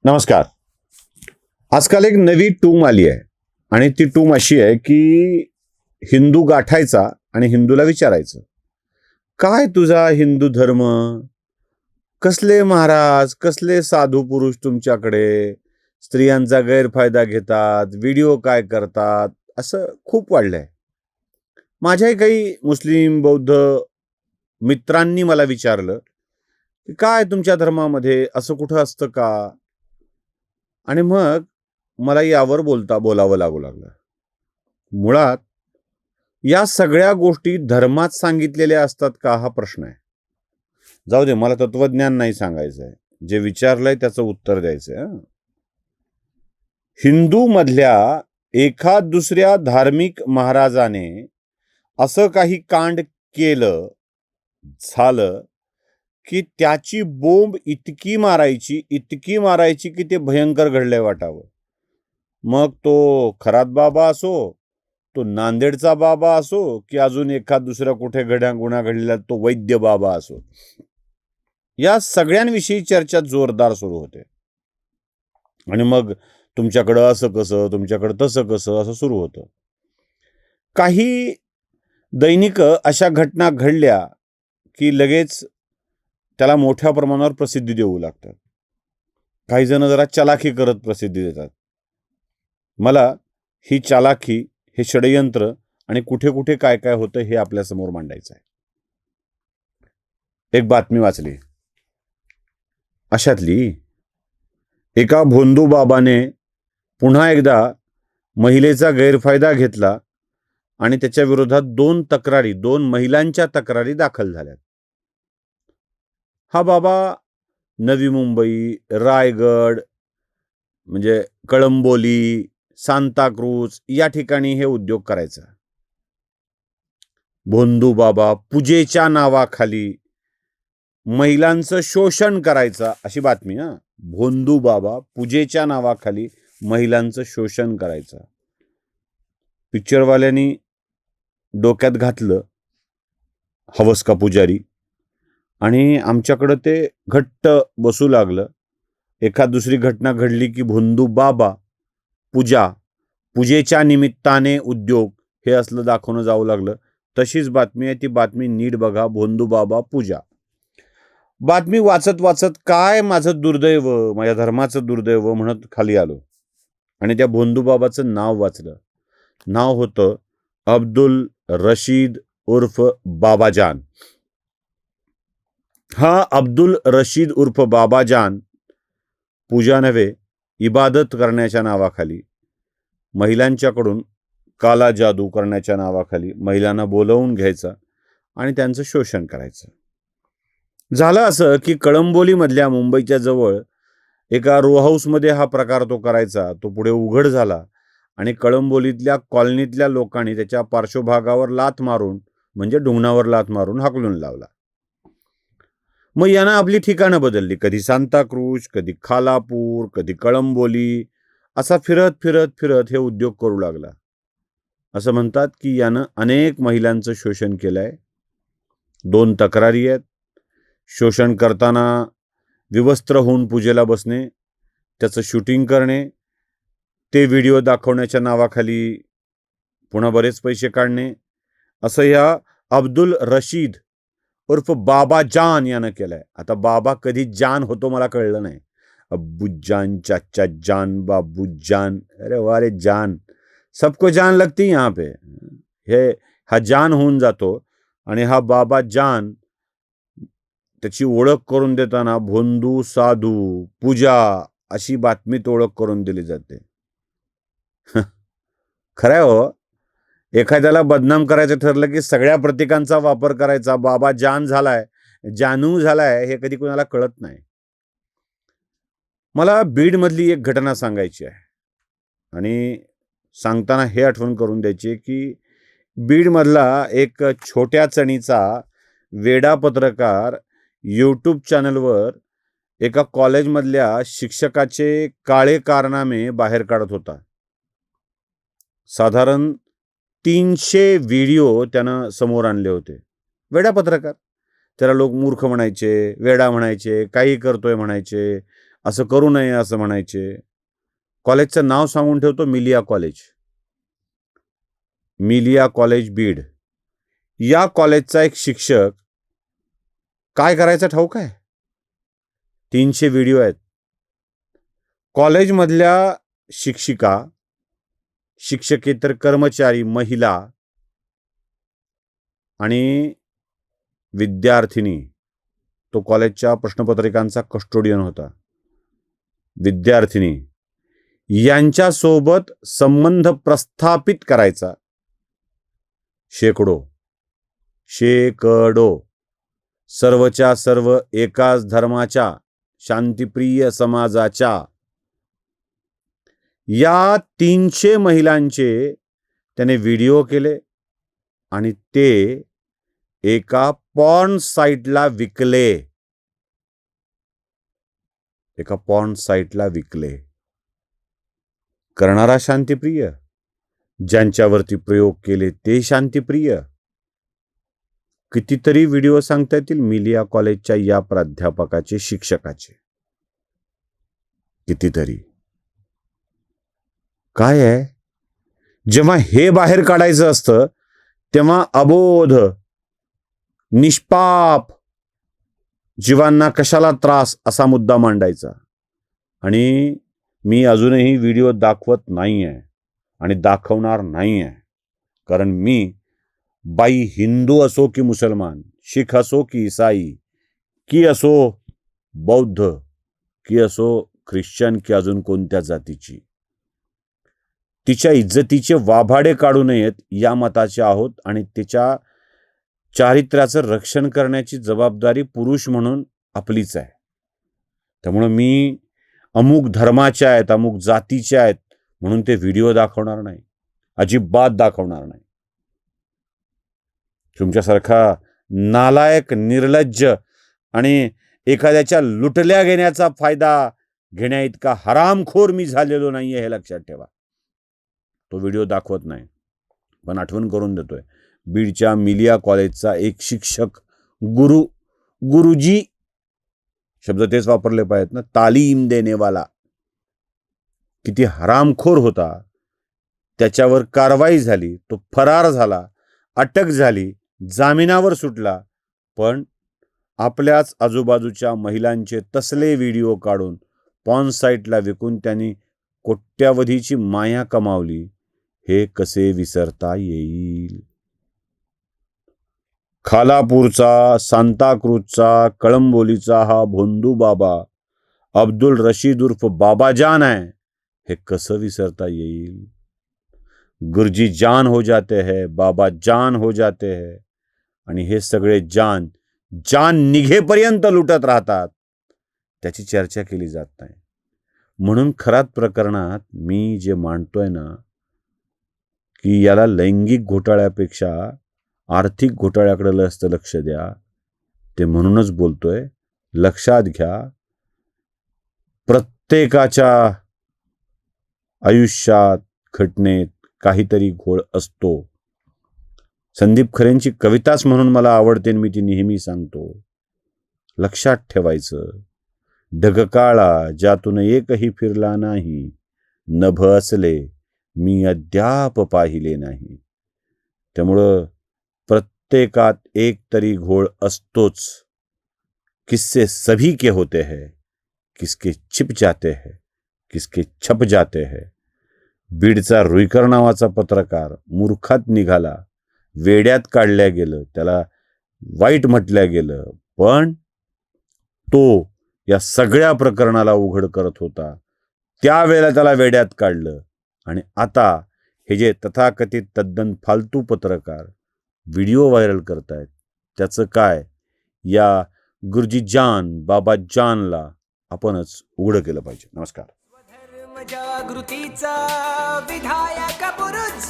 नमस्कार. आजकाल एक नवी टूम आली आहे आणि ती टूम अशी आहे की हिंदू गाठायचा आणि हिंदूला विचारायचं, काय तुझा हिंदू धर्म? कसले महाराज, कसले साधू पुरुष तुमच्याकडे स्त्रियांचा गैरफायदा घेतात, व्हिडिओ काय करतात, असं खूप वाढलंय. माझ्याही काही मुस्लिम बौद्ध मित्रांनी मला विचारलं की काय तुमच्या धर्मामध्ये असं कुठं असतं का? आणि मग मला यावर बोलावं लागू लागलं. मुळात या सगळ्या गोष्टी धर्मात सांगितलेल्या असतात का, हा प्रश्न आहे. जाऊ दे, मला तत्वज्ञान नाही सांगायचंय, जे विचारलंय त्याचं उत्तर द्यायचंय. हिंदू मधल्या एखाद दुसऱ्या धार्मिक महाराजाने असं काही कांड केलं झालं की त्याची बोंब इतकी मारायची की ते भयंकर घडलंय वाटावं. मग तो खरात बाबा असो, तो नांदेडचा बाबा असो, की अजून एखाद दुसरा कुठे गुन्हा घडलेला तो वैद्य बाबा असो, या सगळ्यांविषयी चर्चा जोरदार सुरू होते. आणि मग तुमच्याकडं असं कसं, तुमच्याकडं तसं कसं, असं सुरू होतं. काही दैनिक अशा घटना घडल्या की लगेच त्याला मोठ्या प्रमाणावर प्रसिद्धी देऊ लागतात. काही जण जरा चलाखी करत प्रसिद्धी देतात. मला ही चालाखी, हे षडयंत्र आणि कुठे कुठे काय काय होतं हे आपल्या समोर मांडायचं आहे. एक बातमी वाचली, अशातली एका भोंदू बाबाने पुन्हा एकदा महिलेचा गैरफायदा घेतला आणि त्याच्या विरोधात दोन महिलांच्या तक्रारी दाखल झाल्या. हा बाबा नवी मुंबई, रायगड, म्हणजे कळंबोली, सांताक्रूज या ठिकाणी हे उद्योग करायचा. भोंदू बाबा पूजेच्या नावाखाली महिलांचं शोषण करायचा, अशी बातमी. भोंदू बाबा पूजेच्या नावाखाली महिलांचं शोषण करायचं. पिक्चरवाल्यांनी डोक्यात घातलं, हवस का पुजारी, आणि आमच्याकडं ते घट्ट बसू लागलं. एखाद दुसरी घटना घडली की भोंदू बाबा पूजेच्या निमित्ताने उद्योग, हे असलं दाखवणं जाऊ लागलं. तशीच बातमी आहे, ती बातमी नीट बघा. भोंदू बाबा पूजा बातमी वाचत वाचत काय माझं दुर्दैव, माझ्या धर्माचं दुर्दैव म्हणत खाली आलो आणि त्या भोंदू बाबाचं नाव वाचलं. नाव होतं अब्दुल रशीद उर्फ बाबाजान. हा अब्दुल रशीद उर्फ बाबाजान पूजा नव्हे, इबादत करण्याच्या नावाखाली, महिलांच्याकडून काला जादू करण्याच्या नावाखाली महिलांना बोलवून घ्यायचा आणि त्यांचं शोषण करायचं. झालं असं की कळंबोलीमधल्या, मुंबईच्या जवळ एका रो हाऊसमध्ये हा प्रकार तो करायचा. तो पुढे उघड झाला आणि कळंबोलीतल्या कॉलनीतल्या लोकांनी त्याच्या पार्श्वभागावर लाथ मारून, म्हणजे ढुंगणावर लाथ मारून हाकलून लावला. मग यानं आपली ठिकाणं बदलली. कधी सांताक्रूज, कधी खालापूर, कधी कळंबोली, असा फिरत फिरत फिरत हे उद्योग करू लागला. असं म्हणतात की यानं अनेक महिलांचं शोषण केलंय. 2 तक्रारी आहेत. शोषण करताना विवस्त्र होऊन पूजेला बसणे, त्याचं शूटिंग करणे, ते व्हिडिओ दाखवण्याच्या नावाखाली पुन्हा बरेच पैसे काढणे, असं या अब्दुल रशीद उर्फ बाबा जान यानं केलंय. आता बाबा कधी जान होतो मला कळलं नाही. अब्बूजान, चाचा जान, बाबू जान, अरे वारे जान, सबको जान लगती यहाँ पे. हा जान होऊन जातो आणि हा बाबा जान, त्याची ओळख करून देताना भोंदू, साधू, पूजा अशी बातमीत ओळख करून दिली जाते. खरंय हो, एखाद्याला बदनाम करायचं ठरलं की सगळ्या प्रतीकांचा वापर करायचा. बाबा जान झालाय, जानू झालाय, हे कधी कोणाला कळत नाही. मला बीडमधली एक घटना सांगायची आहे आणि सांगताना हे आठवण करून द्यायची की बीडमधला एक छोट्या चणीचा वेडा पत्रकार यूट्यूब चॅनलवर एका कॉलेजमधल्या शिक्षकाचे काळे कारनामे बाहेर काढत होता. साधारण 300 व्हिडिओ त्यानं समोर आणले होते. वेडा पत्रकार, त्याला लोक मूर्ख म्हणायचे, वेडा म्हणायचे, काही करतोय म्हणायचे, असं करू नये असं म्हणायचे. कॉलेजचं नाव सांगून ठेवतो, मिलिया कॉलेज. मिलिया कॉलेज बीड. या कॉलेजचा एक शिक्षक काय करायचा ठाऊक आहे? 300 व्हिडिओ आहेत. कॉलेजमधल्या शिक्षिका, शिक्षकेतर कर्मचारी, महिला आणि विद्यार्थिनी, तो कॉलेजच्या प्रश्नपत्रिकांचा कस्टोडियन होता, विद्यार्थिनी यांच्यासोबत संबंध प्रस्थापित करायचा. शेकडो सर्वच्या सर्व एकाच धर्माच्या शांतिप्रिय समाजाच्या या 300 महिलांचे त्याने व्हिडिओ केले आणि ते एका पॉर्न साईटला विकले. एका पॉर्न साईटला विकले. करणारा शांतिप्रिय, ज्यांच्यावरती प्रयोग केले ते शांतिप्रिय. कितीतरी व्हिडिओ सांगता येतील मिलिया कॉलेजच्या या प्राध्यापकाचे, शिक्षकाचे. कितीतरी. काय आहे, जेव्हा हे बाहेर काढायचं असतं तेव्हा अबोध, निष्पाप जीवांना कशाला त्रास असा मुद्दा मांडायचा. आणि मी अजूनही व्हिडिओ दाखवत नाही आहे आणि दाखवणार नाही आहे, कारण मी बाई हिंदू असो की मुसलमान, शीख असो की ईसाई, की असो बौद्ध, की असो ख्रिश्चन, की अजून कोणत्या जातीची, तिच्या इज्जतीचे वाभाडे काढू नयेत या मताचे आहोत. आणि तिच्या चारित्र्याचं रक्षण करण्याची जबाबदारी पुरुष म्हणून आपलीच आहे. त्यामुळं मी अमुक धर्माच्या आहेत, अमुक जातीच्या आहेत म्हणून ते व्हिडिओ दाखवणार नाही, अजिबात दाखवणार नाही. तुमच्यासारखा नालायक, निर्लज्ज आणि एखाद्याच्या लुटल्या घेण्याचा फायदा घेण्या इतका हरामखोर मी झालेलो नाहीये, हे लक्षात ठेवा. तो व्हिडिओ दाखवत नाही, पण आठवण करून देतोय. बीडच्या मिलिया कॉलेजचा एक शिक्षक, गुरुजी शब्द तेच वापरले पाहिजेत ना, तालीम देनेवाला, किती हरामखोर होता. त्याच्यावर कारवाई झाली, तो फरार झाला, अटक झाली, जामिनावर सुटला. पण आपल्याच आजूबाजूच्या महिलांचे तसले व्हिडिओ काढून पॉर्न साईटला विकून त्यांनी कोट्यावधीची माया कमावली. हे कसे विसरता येईल? खालापूरचा, सांताक्रूजचा, कळंबोलीचा हा भोंदू बाबा अब्दुल रशीद उर्फ बाबाजान आहे. हे कसं विसरता येईल? गुरुजी जान हो जाते हैं, बाबा जान हो जाते हैं, आणि हे सगळे जान निघेपर्यंत लुटत राहतात. त्याची चर्चा केली जात नाही. म्हणून खऱ्याच प्रकरणात मी जे मांडतोय ना, की याला लैंगिक घोटाळ्यापेक्षा आर्थिक घोटाळ्याकडे लक्ष द्या, ते म्हणूनच बोलतोय. लक्षात घ्या, प्रत्येकाच्या आयुष्यात, घटनेत काहीतरी घोळ असतो. संदीप खरेंची कविताच म्हणून मला आवडते, मी ती नेहमी सांगतो. लक्षात ठेवायचं, ढगकाळा ज्यातून एकही फिरला नाही, नभ असले मी अद्याप पाहिले नाही. त्यामुळं प्रत्येकात एक तरी घोळ असतोच. किस्से सभी के होते हैं, किसके छिप जाते हैं, किसके छप जाते हैं. बीडचा रुईकर नावाचा पत्रकार मूर्खात निघाला, वेड्यात काढल्या गेलं, त्याला वाईट म्हटलं गेलं, पण तो या सगळ्या प्रकरणाला उघड करत होता. त्यावेळेला त्याला वेड्यात काढलं. आणि आता हे जे तथाकथित तद्दन फालतू पत्रकार व्हिडिओ व्हायरल करतायत, त्याचं काय? या गुरुजी जान, बाबा जानला आपणच उघड केलं पाहिजे. नमस्कार. जागृतीचा विधायक बुरुज